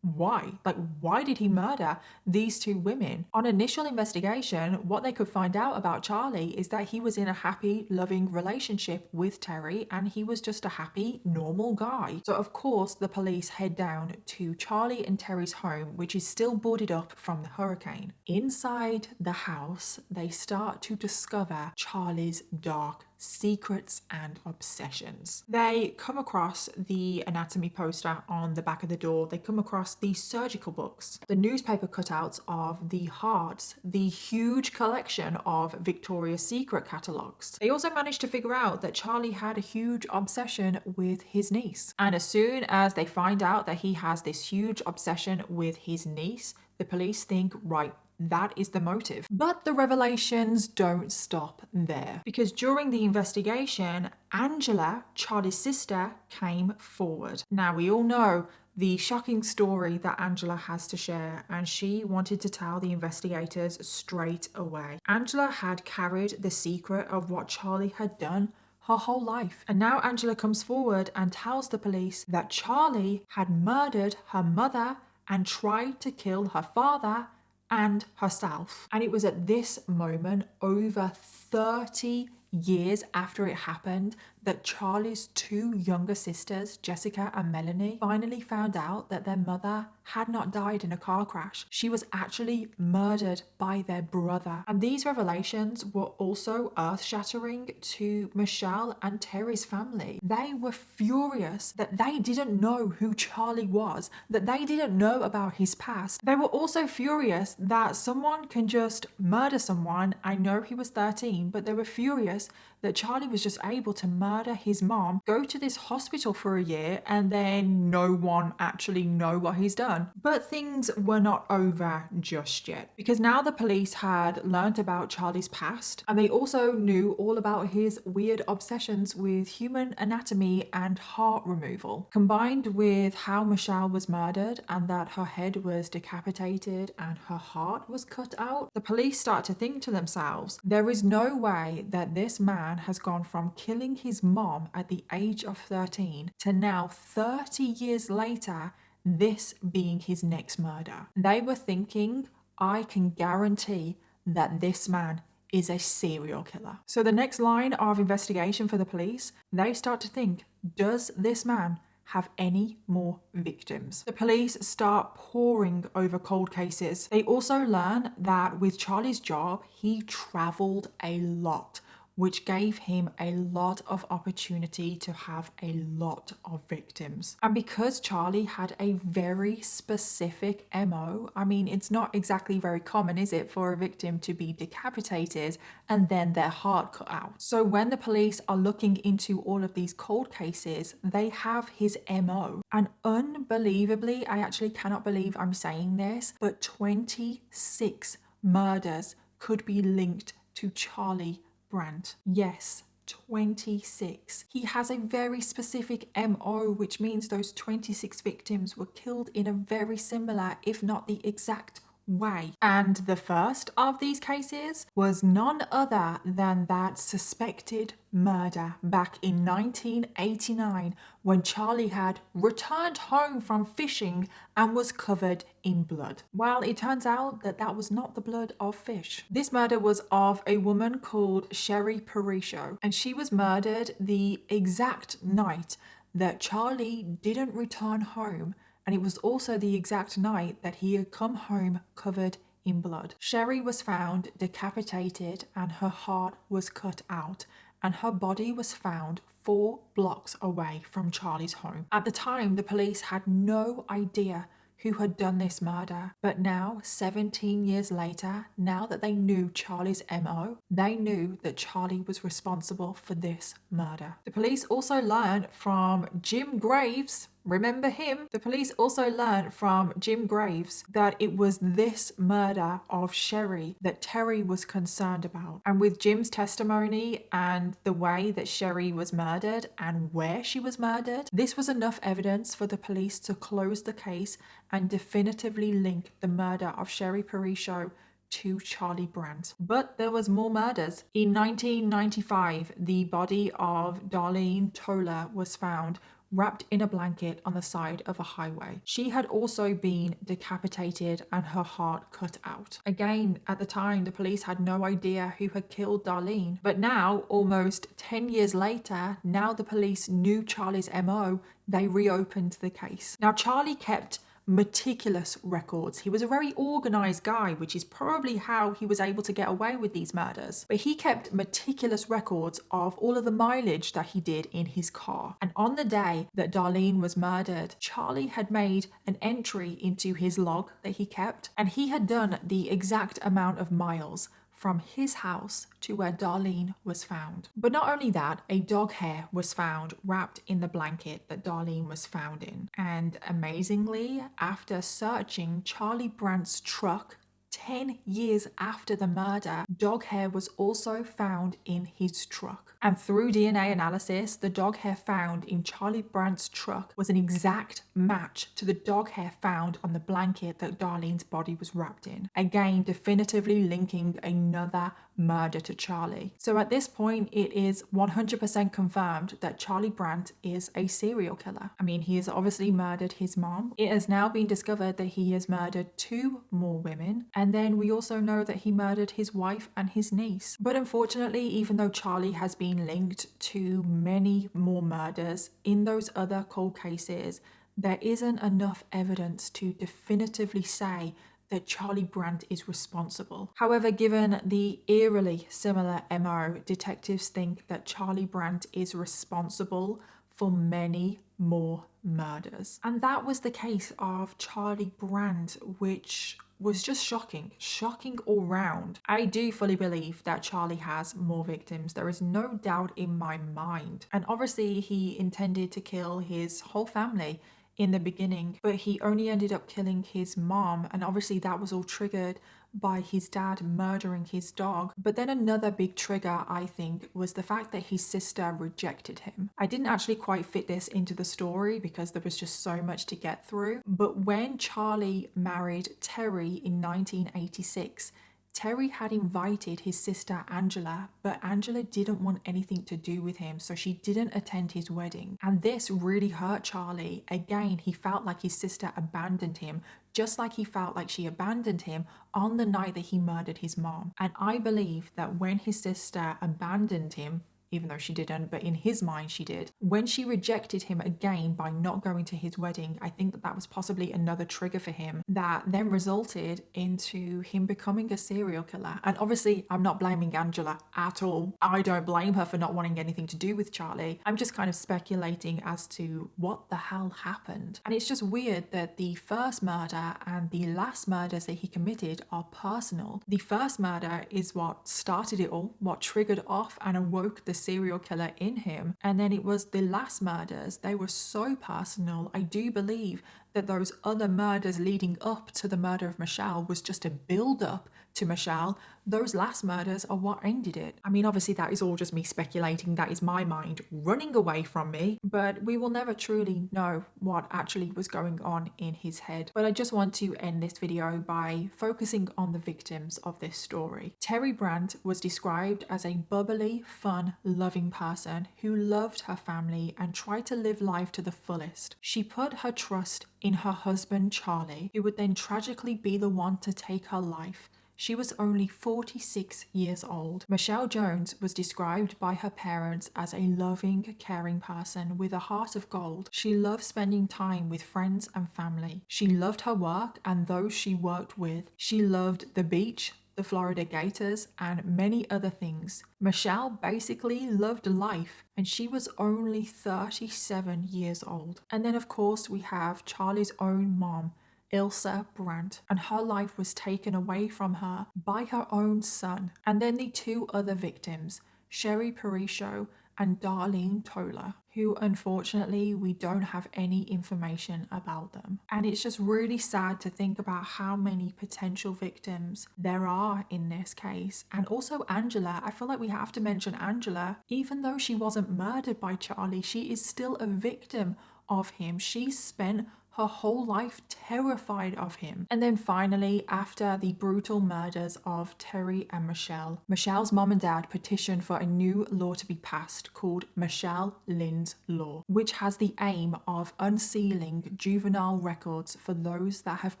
Speaker 1: why? Like, why did he murder these two women? On initial investigation, what they could find out about Charlie is that he was in a happy, loving relationship with Terry, and he was just a happy, normal guy. So of course, the police head down to Charlie and Terry's home, which is still boarded up from the hurricane. Inside the house, they start to discover Charlie's dark secrets and obsessions. They come across the anatomy poster on the back of the door. They come across the surgical books, the newspaper cutouts of the hearts, the huge collection of Victoria's Secret catalogues. They also managed to figure out that Charlie had a huge obsession with his niece. And as soon as they find out that he has this huge obsession with his niece, the police think, right, that is the motive. But the revelations don't stop there, because during the investigation, Angela, Charlie's sister, came forward. Now, we all know the shocking story that Angela has to share, and she wanted to tell the investigators straight away. Angela had carried the secret of what Charlie had done her whole life. And now Angela comes forward and tells the police that Charlie had murdered her mother and tried to kill her father and herself. And it was at this moment, over 30 years after it happened, that Charlie's two younger sisters, Jessica and Melanie, finally found out that their mother had not died in a car crash. She was actually murdered by their brother. And these revelations were also earth-shattering to Michelle and Terry's family. They were furious that they didn't know who Charlie was, that they didn't know about his past. They were also furious that someone can just murder someone. I know he was 13, but they were furious that Charlie was just able to murder his mom, go to this hospital for a year, and then no one actually know what he's done. But things were not over just yet, because now the police had learnt about Charlie's past, and they also knew all about his weird obsessions with human anatomy and heart removal. Combined with how Michelle was murdered and that her head was decapitated and her heart was cut out, the police start to think to themselves, there is no way that this man has gone from killing his mom at the age of 13 to now 30 years later, this being his next murder. They were thinking, I can guarantee that this man is a serial killer. So the next line of investigation for the police, they start to think, does this man have any more victims? The police start poring over cold cases. They also learn that with Charlie's job, he traveled a lot, which gave him a lot of opportunity to have a lot of victims. And because Charlie had a very specific MO, I mean, it's not exactly very common, is it, for a victim to be decapitated and then their heart cut out? So when the police are looking into all of these cold cases, they have his MO. And unbelievably, I actually cannot believe I'm saying this, but 26 murders could be linked to Charlie Brandt. Yes, 26. He has a very specific MO, which means those 26 victims were killed in a very similar, if not the exact way. And the first of these cases was none other than that suspected murder back in 1989 when Charlie had returned home from fishing and was covered in blood. Well, it turns out that that was not the blood of fish. This murder was of a woman called Sherry Parisho, and she was murdered the exact night that Charlie didn't return home, and it was also the exact night that he had come home covered in blood. Sherry was found decapitated and her heart was cut out, and her body was found 4 blocks away from Charlie's home. At the time, the police had no idea who had done this murder. But now, 17 years later, now that they knew Charlie's MO, they knew that Charlie was responsible for this murder. The police also learned from Jim Graves. Remember him? The police also learned from Jim Graves that it was this murder of Sherry that Terry was concerned about. And with Jim's testimony and the way that Sherry was murdered and where she was murdered, this was enough evidence for the police to close the case and definitively link the murder of Sherry Parisho to Charlie Brandt. But there was more murders. In 1995, the body of Darlene Toller was found wrapped in a blanket on the side of a highway. She had also been decapitated and her heart cut out. Again, at the time, the police had no idea who had killed Darlene. But now, almost 10 years later, now the police knew Charlie's MO, they reopened the case. Now, Charlie kept meticulous records. He was a very organized guy, which is probably how he was able to get away with these murders. But he kept meticulous records of all of the mileage that he did in his car. And on the day that Darlene was murdered, Charlie had made an entry into his log that he kept, and he had done the exact amount of miles from his house to where Darlene was found. But not only that, a dog hair was found wrapped in the blanket that Darlene was found in. And amazingly, after searching Charlie Brandt's truck 10 years after the murder, dog hair was also found in his truck. And through DNA analysis, the dog hair found in Charlie Brandt's truck was an exact match to the dog hair found on the blanket that Darlene's body was wrapped in. Again, definitively linking another murder to Charlie. So at this point, it is 100% confirmed that Charlie Brandt is a serial killer. I mean, he has obviously murdered his mom. It has now been discovered that he has murdered 2 more women. And then we also know that he murdered his wife and his niece. But unfortunately, even though Charlie has been linked to many more murders in those other cold cases, there isn't enough evidence to definitively say that Charlie Brandt is responsible. However, given the eerily similar MO, detectives think that Charlie Brandt is responsible for many more murders. And that was the case of Charlie Brandt, which was just shocking all round. I do fully believe that Charlie has more victims. There is no doubt in my mind. And obviously he intended to kill his whole family in the beginning, but he only ended up killing his mom, and obviously that was all triggered by his dad murdering his dog. But then another big trigger, I think, was the fact that his sister rejected him. I didn't actually quite fit this into the story because there was just so much to get through. But when Charlie married Terry in 1986, Terry had invited his sister Angela, but Angela didn't want anything to do with him, so she didn't attend his wedding. And this really hurt Charlie. Again, he felt like his sister abandoned him, just like he felt like she abandoned him on the night that he murdered his mom. And I believe that when his sister abandoned him, even though she didn't, but in his mind she did, when she rejected him again by not going to his wedding, I think that that was possibly another trigger for him that then resulted into him becoming a serial killer. And obviously I'm not blaming Angela at all. I don't blame her for not wanting anything to do with Charlie. I'm just kind of speculating as to what the hell happened. And it's just weird that the first murder and the last murders that he committed are personal. The first murder is what started it all, what triggered off and awoke the serial killer in him. And then it was the last murders. They were so personal. I do believe that those other murders leading up to the murder of Michelle was just a build-up to Michelle. Those last murders are what ended it. I mean, obviously that is all just me speculating. That is my mind running away from me, but we will never truly know what actually was going on in his head. But I just want to end this video by focusing on the victims of this story. Terry Brandt was described as a bubbly, fun, loving person who loved her family and tried to live life to the fullest. She put her trust in her husband Charlie, who would then tragically be the one to take her life. She was only 46 years old. Michelle Jones was described by her parents as a loving, caring person with a heart of gold. She loved spending time with friends and family. She loved her work and those she worked with. She loved the beach, the Florida Gators, and many other things. Michelle basically loved life, and she was only 37 years old. And then of course we have Charlie's own mom, Ilsa Brandt, and her life was taken away from her by her own son. And then the two other victims, Sherry Parisho and Darlene Toller, who unfortunately we don't have any information about them. And it's just really sad to think about how many potential victims there are in this case. And also Angela, I feel like we have to mention Angela. Even though she wasn't murdered by Charlie, she is still a victim of him. She spent her whole life terrified of him. And then finally, after the brutal murders of Terry and Michelle, Michelle's mom and dad petitioned for a new law to be passed called Michelle Lynn's Law, which has the aim of unsealing juvenile records for those that have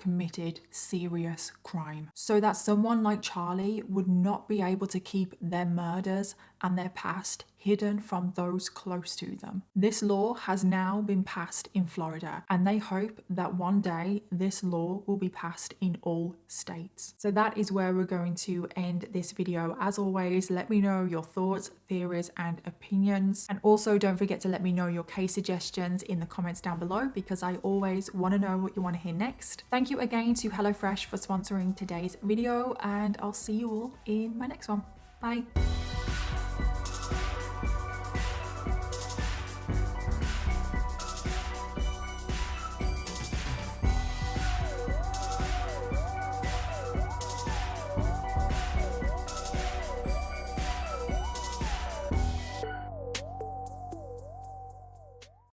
Speaker 1: committed serious crime, so that someone like Charlie would not be able to keep their murders and their past hidden from those close to them. This law has now been passed in Florida, and they hope that one day this law will be passed in all states. So that is where we're going to end this video. As always, let me know your thoughts, theories, and opinions. And also don't forget to let me know your case suggestions in the comments down below, because I always want to know what you want to hear next. Thank you again to HelloFresh for sponsoring today's video, and I'll see you all in my next one. Bye.